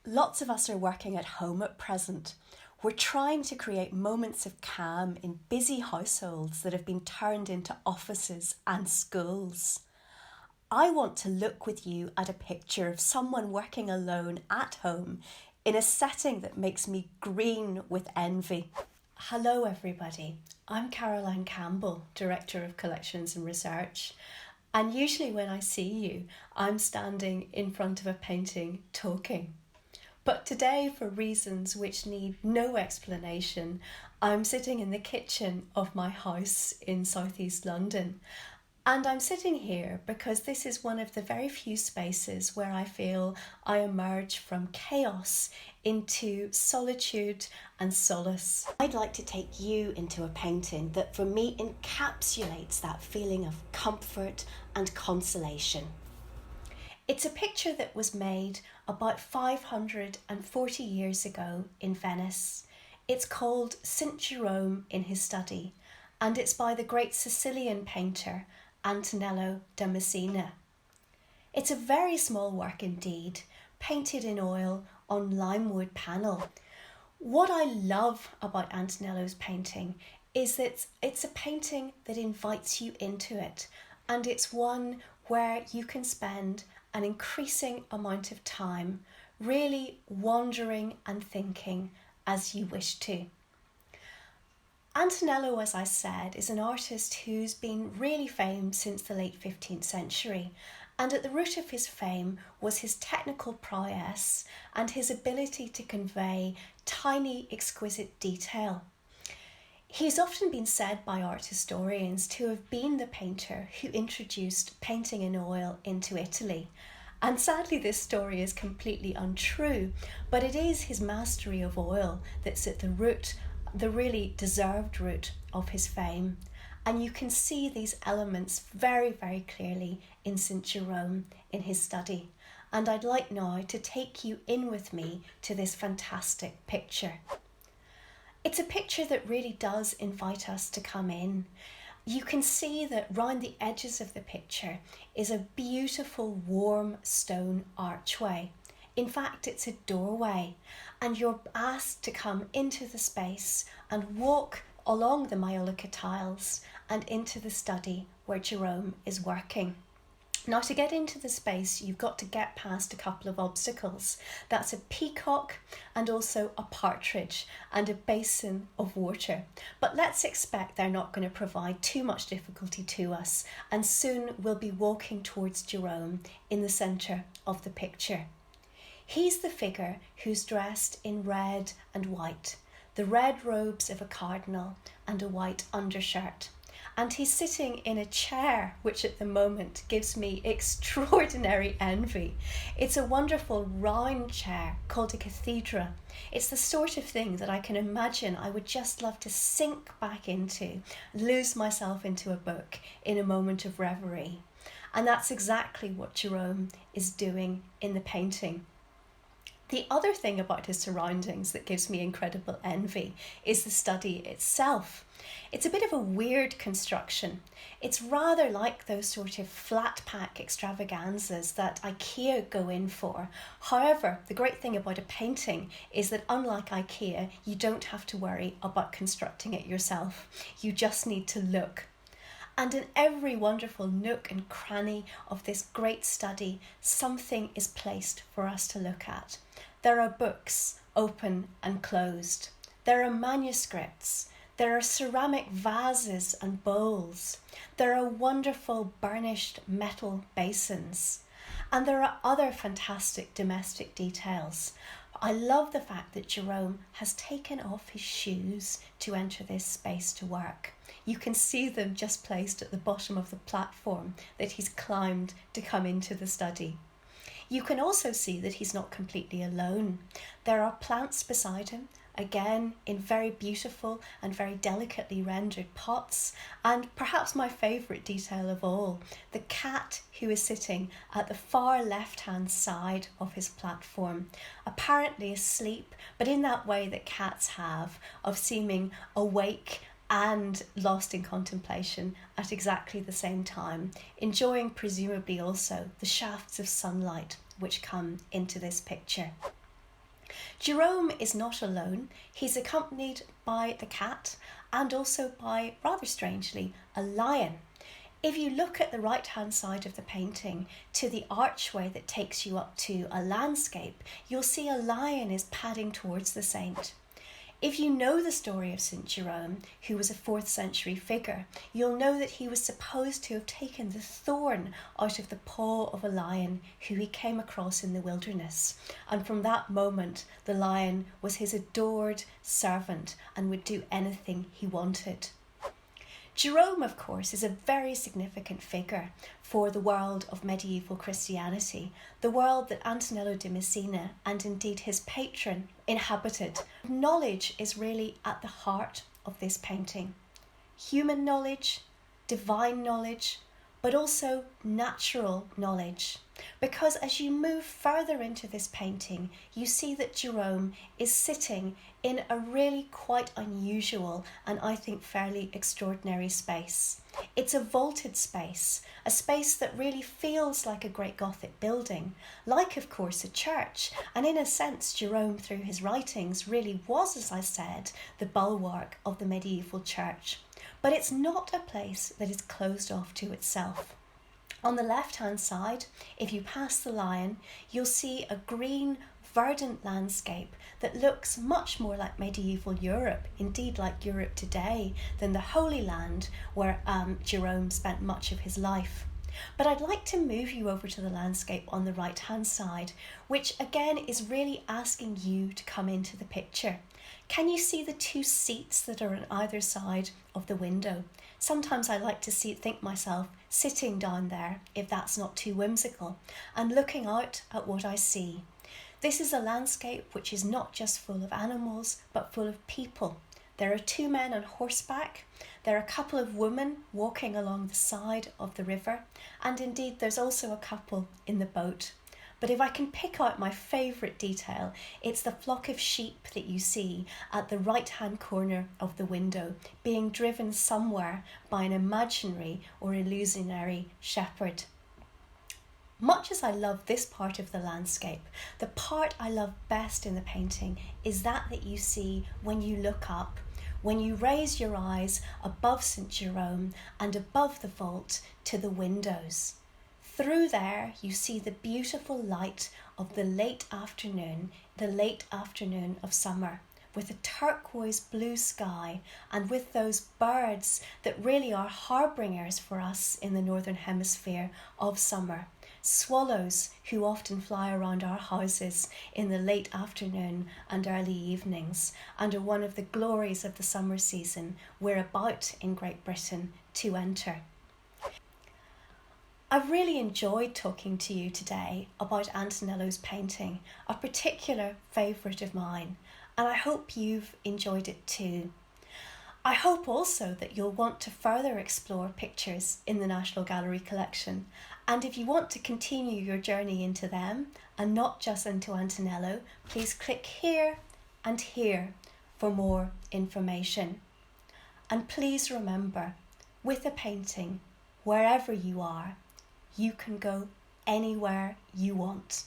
Lots of us are working at home at present. We're trying to create moments of calm in busy households that have been turned into offices and schools. I want to look with you at a picture of someone working alone at home in a setting that makes me green with envy. Hello everybody, I'm Caroline Campbell, Director of Collections and Research, and usually when I see you, I'm standing in front of a painting talking. But today, for reasons which need no explanation, I'm sitting in the kitchen of my house in southeast London. And I'm sitting here because this is one of the very few spaces where I feel I emerge from chaos into solitude and solace. I'd like to take you into a painting that for me encapsulates that feeling of comfort and consolation. It's a picture that was made about 540 years ago in Venice. It's called Saint Jerome in his study, and it's by the great Sicilian painter Antonello da Messina. It's a very small work indeed, painted in oil on limewood panel. What I love about Antonello's painting is that it's a painting that invites you into it, and it's one where you can spend an increasing amount of time really wandering and thinking as you wish to. Antonello, as I said, is an artist who's been really famed since the late 15th century, and at the root of his fame was his technical prowess and his ability to convey tiny, exquisite detail. He's often been said by art historians to have been the painter who introduced painting in oil into Italy. And sadly, this story is completely untrue, but it is his mastery of oil that's at the root, the really deserved root of his fame. And you can see these elements very, very clearly in Saint Jerome in his study. And I'd like now to take you in with me to this fantastic picture. It's a picture that really does invite us to come in. You can see that round the edges of the picture is a beautiful warm stone archway. In fact, it's a doorway, and you're asked to come into the space and walk along the maiolica tiles and into the study where Jerome is working. Now, to get into the space, you've got to get past a couple of obstacles. That's a peacock and also a partridge and a basin of water. But let's expect they're not going to provide too much difficulty to us, and soon we'll be walking towards Jerome in the centre of the picture. He's the figure who's dressed in red and white, the red robes of a cardinal and a white undershirt. And he's sitting in a chair, which at the moment gives me extraordinary envy. It's a wonderful round chair called a cathedra. It's the sort of thing that I can imagine I would just love to sink back into, lose myself into a book in a moment of reverie. And that's exactly what Jerome is doing in the painting. The other thing about his surroundings that gives me incredible envy is the study itself. It's a bit of a weird construction. It's rather like those sort of flat pack extravaganzas that IKEA go in for. However, the great thing about a painting is that unlike IKEA, you don't have to worry about constructing it yourself. You just need to look. And in every wonderful nook and cranny of this great study, something is placed for us to look at. There are books, open and closed. There are manuscripts. There are ceramic vases and bowls. There are wonderful burnished metal basins. And there are other fantastic domestic details. I love the fact that Jerome has taken off his shoes to enter this space to work. You can see them just placed at the bottom of the platform that he's climbed to come into the study. You can also see that he's not completely alone. There are plants beside him, again in very beautiful and very delicately rendered pots, and perhaps my favourite detail of all, the cat who is sitting at the far left-hand side of his platform, apparently asleep, but in that way that cats have of seeming awake and lost in contemplation at exactly the same time, enjoying presumably also the shafts of sunlight which come into this picture. Jerome is not alone. He's accompanied by the cat and also by, rather strangely, a lion. If you look at the right-hand side of the painting to the archway that takes you up to a landscape, you'll see a lion is padding towards the saint. If you know the story of Saint Jerome, who was a 4th century figure, you'll know that he was supposed to have taken the thorn out of the paw of a lion who he came across in the wilderness. And from that moment, the lion was his adored servant and would do anything he wanted. Jerome, of course, is a very significant figure for the world of medieval Christianity, the world that Antonello de Messina and indeed his patron inhabited. Knowledge is really at the heart of this painting. Human knowledge, divine knowledge, but also natural knowledge. Because as you move further into this painting, you see that Jerome is sitting in a really quite unusual and I think fairly extraordinary space. It's a vaulted space, a space that really feels like a great Gothic building, like of course a church, and in a sense Jerome through his writings really was, as I said, the bulwark of the medieval church. But it's not a place that is closed off to itself. On the left-hand side, if you pass the lion, you'll see a green, verdant landscape that looks much more like medieval Europe, indeed like Europe today, than the Holy Land where Jerome spent much of his life. But I'd like to move you over to the landscape on the right-hand side, which again is really asking you to come into the picture. Can you see the 2 seats that are on either side of the window? Sometimes I like to think myself sitting down there, if that's not too whimsical, and looking out at what I see. This is a landscape which is not just full of animals, but full of people. There are 2 men on horseback, there are a couple of women walking along the side of the river, and indeed there's also a couple in the boat. But if I can pick out my favourite detail, it's the flock of sheep that you see at the right-hand corner of the window, being driven somewhere by an imaginary or illusionary shepherd. Much as I love this part of the landscape, the part I love best in the painting is that you see when you look up, when you raise your eyes above Saint Jerome and above the vault to the windows. Through there you see the beautiful light of the late afternoon of summer, with a turquoise blue sky and with those birds that really are harbingers for us in the Northern Hemisphere of summer. Swallows who often fly around our houses in the late afternoon and early evenings and are one of the glories of the summer season we're about in Great Britain to enter. I've really enjoyed talking to you today about Antonello's painting, a particular favourite of mine, and I hope you've enjoyed it too. I hope also that you'll want to further explore pictures in the National Gallery collection, and if you want to continue your journey into them and not just into Antonello, please click here and here for more information. And please remember, with a painting, wherever you are, you can go anywhere you want.